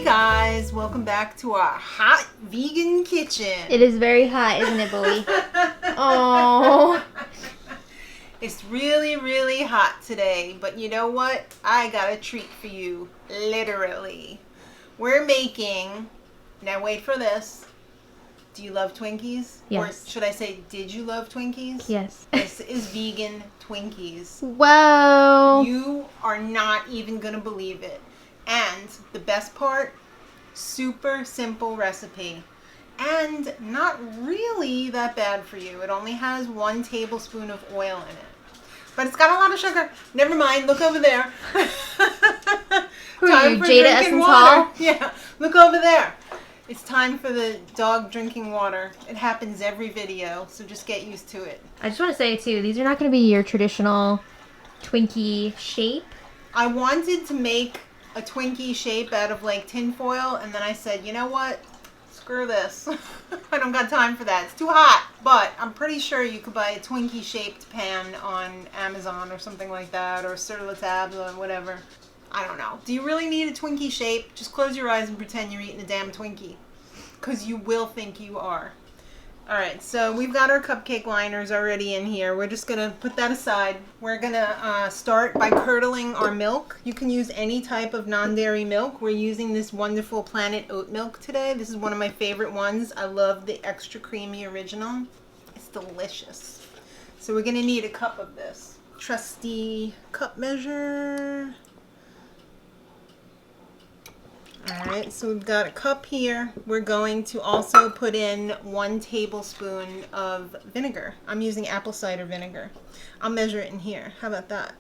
guys, welcome back to our hot vegan kitchen. It is very hot, isn't it, Bowie? Oh. It's really, really hot today, but you know what? I got a treat for you, literally. We're making, now wait for this. Do you love Twinkies? Yes. Or should I say, did you love Twinkies? Yes. This is vegan Twinkies. Whoa. You are not even going to believe it. And the best part, super simple recipe. And not really that bad for you. It only has 1 tablespoon of oil in it. But it's got a lot of sugar. Never mind, look over there. Who are you, Jada Essence Hall? Yeah, look over there. It's time for the dog drinking water. It happens every video, so just get used to it. I just want to say, too, these are not going to be your traditional Twinkie shape. I wanted to make a Twinkie shape out of like tin foil, and then I said, you know what? Screw this. I don't got time for that. It's too hot. But I'm pretty sure you could buy a Twinkie shaped pan on Amazon or something like that, or Sur La Table or whatever. I don't know. Do you really need a Twinkie shape? Just close your eyes and pretend you're eating a damn Twinkie. Because you will think you are. Alright, so we've got our cupcake liners already in here. We're just going to put that aside. We're going to start by curdling our milk. You can use any type of non-dairy milk. We're using this wonderful Planet Oat milk today. This is one of my favorite ones. I love the extra creamy original. It's delicious. So we're going to need a cup of this. Trusty cup measure. Alright, so we've got a cup here. We're going to also put in 1 tablespoon of vinegar. I'm using apple cider vinegar. I'll measure it in here. How about that?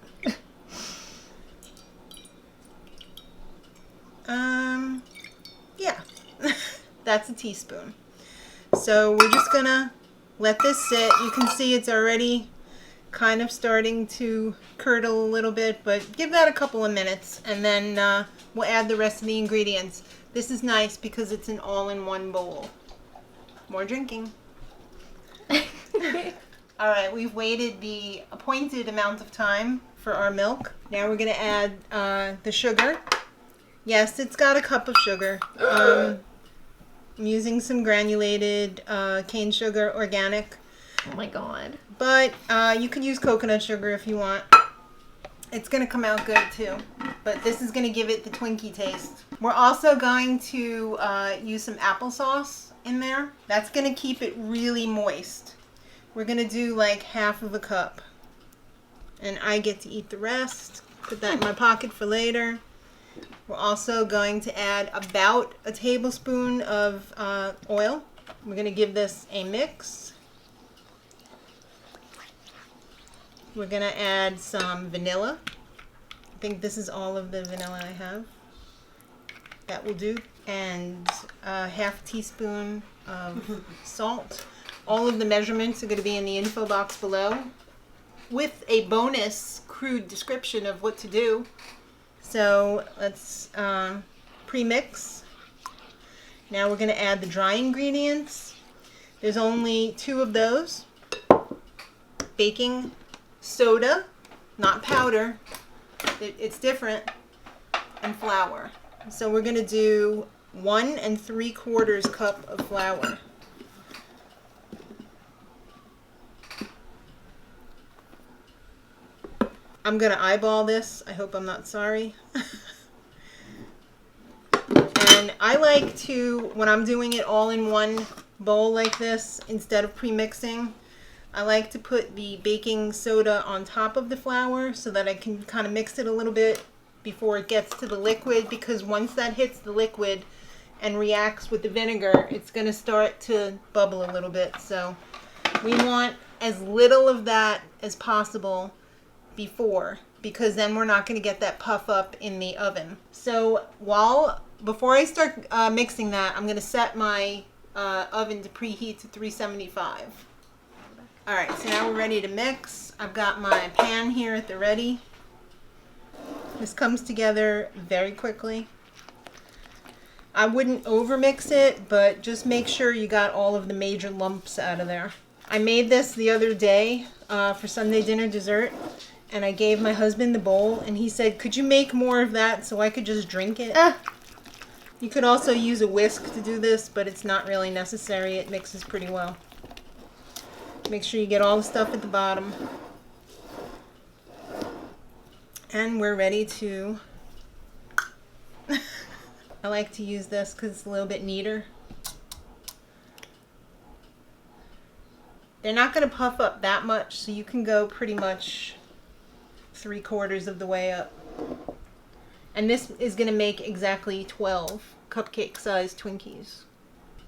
Yeah. That's a teaspoon. So we're just gonna let this sit. You can see it's already kind of starting to curdle a little bit, but give that a couple of minutes and then we'll add the rest of the ingredients. This is nice because it's an all-in-one bowl. More drinking. Alright, we've waited the appointed amount of time for our milk. Now we're going to add the sugar. Yes, it's got a cup of sugar. I'm using some granulated cane sugar, organic. Oh my god. But you can use coconut sugar if you want. It's going to come out good too. But this is going to give it the Twinkie taste. We're also going to use some applesauce in there. That's going to keep it really moist. We're going to do like half of a cup. And I get to eat the rest. Put that in my pocket for later. We're also going to add about a tablespoon of oil. We're going to give this a mix. We're going to add some vanilla. I think this is all of the vanilla I have. That will do. And a half teaspoon of salt. All of the measurements are going to be in the info box below with a bonus crude description of what to do. So let's pre-mix. Now we're going to add the dry ingredients. There's only 2 of those. Baking soda, not powder, it's different, and flour. So we're going to do 1 3/4 cup of flour. I'm going to eyeball this. I hope I'm not sorry. And I like to, when I'm doing it all in one bowl like this, instead of pre-mixing, I like to put the baking soda on top of the flour so that I can kind of mix it a little bit before it gets to the liquid, because once that hits the liquid and reacts with the vinegar, it's going to start to bubble a little bit. So we want as little of that as possible before, because then we're not going to get that puff up in the oven. So before I start mixing that, I'm going to set my oven to preheat to 375. Alright, so now we're ready to mix. I've got my pan here at the ready. This comes together very quickly. I wouldn't overmix it, but just make sure you got all of the major lumps out of there. I made this the other day for Sunday dinner dessert, and I gave my husband the bowl, and he said, could you make more of that so I could just drink it? You could also use a whisk to do this, but it's not really necessary. It mixes pretty well. Make sure you get all the stuff at the bottom. And we're ready to... I like to use this because it's a little bit neater. They're not going to puff up that much, so you can go pretty much 3/4 of the way up. And this is going to make exactly 12 cupcake-sized Twinkies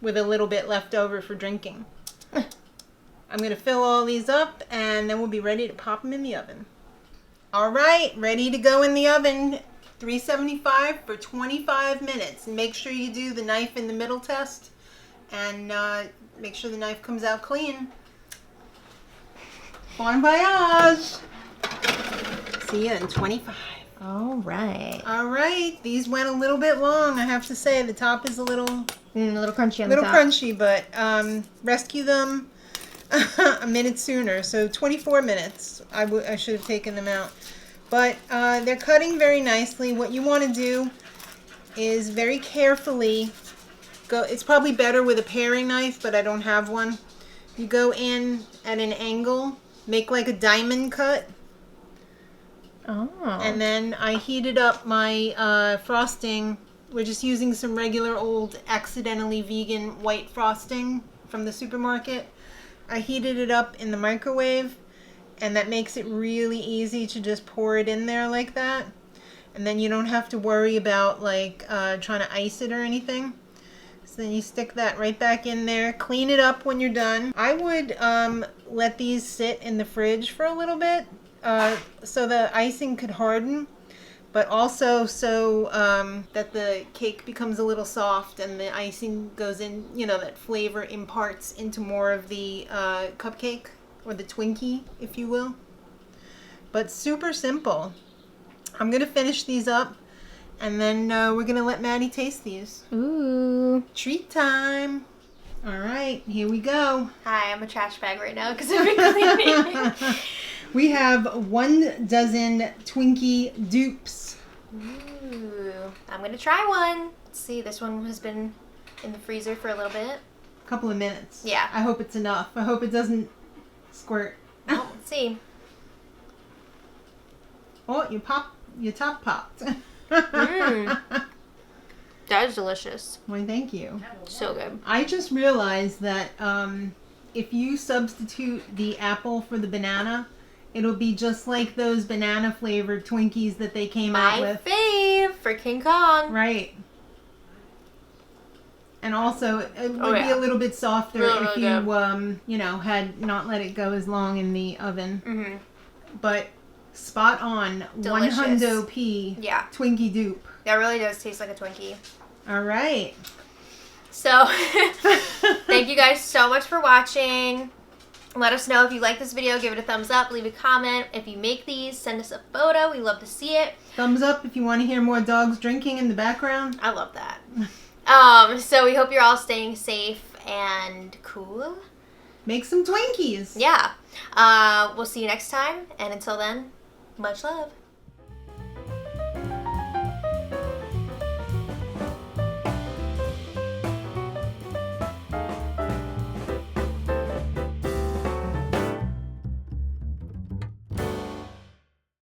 with a little bit left over for drinking. I'm going to fill all these up, and then we'll be ready to pop them in the oven. All right, ready to go in the oven. 375 for 25 minutes. And make sure you do the knife in the middle test, and make sure the knife comes out clean. Bon voyage! See you in 25. All right. All right, these went a little bit long. I have to say the top is a little crunchy on the top. little crunchy, but rescue them a minute sooner. So 24 minutes. I should have taken them out, but they're cutting very nicely. What you want to do is very carefully go. It's probably better with a paring knife, but I don't have one. You go in at an angle, make like a diamond cut. Oh. And then I heated up my frosting. We're just using some regular old accidentally vegan white frosting from the supermarket. I heated it up in the microwave, and that makes it really easy to just pour it in there like that. And then you don't have to worry about like trying to ice it or anything. So then you stick that right back in there. Clean it up when you're done. I would let these sit in the fridge for a little bit. So the icing could harden, but also so that the cake becomes a little soft and the icing goes in, you know, that flavor imparts into more of the cupcake or the Twinkie, if you will. But super simple. I'm going to finish these up, and then we're going to let Maddie taste these. Ooh. Treat time. All right, here we go. Hi, I'm a trash bag right now because I'm cleaning. We have 1 dozen Twinkie dupes. Ooh, I'm gonna try one. Let's see, this one has been in the freezer for a little bit. A couple of minutes. Yeah. I hope it's enough. I hope it doesn't squirt. Well, let's see. Oh, your top popped. That is delicious. Why, thank you. So good. I just realized that if you substitute the apple for the banana, it'll be just like those banana flavored Twinkies that they came out with. My fave for King Kong. Right. And also, it would be yeah. a little bit softer Really, if really you, you know, had not let it go as long in the oven. Mm-hmm. But spot on. Delicious. 100p Yeah. Twinkie dupe. That really does taste like a Twinkie. All right. So, thank you guys so much for watching. Let us know if you like this video. Give it a thumbs up. Leave a comment. If you make these, send us a photo. We love to see it. Thumbs up if you want to hear more dogs drinking in the background. I love that. So we hope you're all staying safe and cool. Make some Twinkies. Yeah. We'll see you next time. And until then, much love.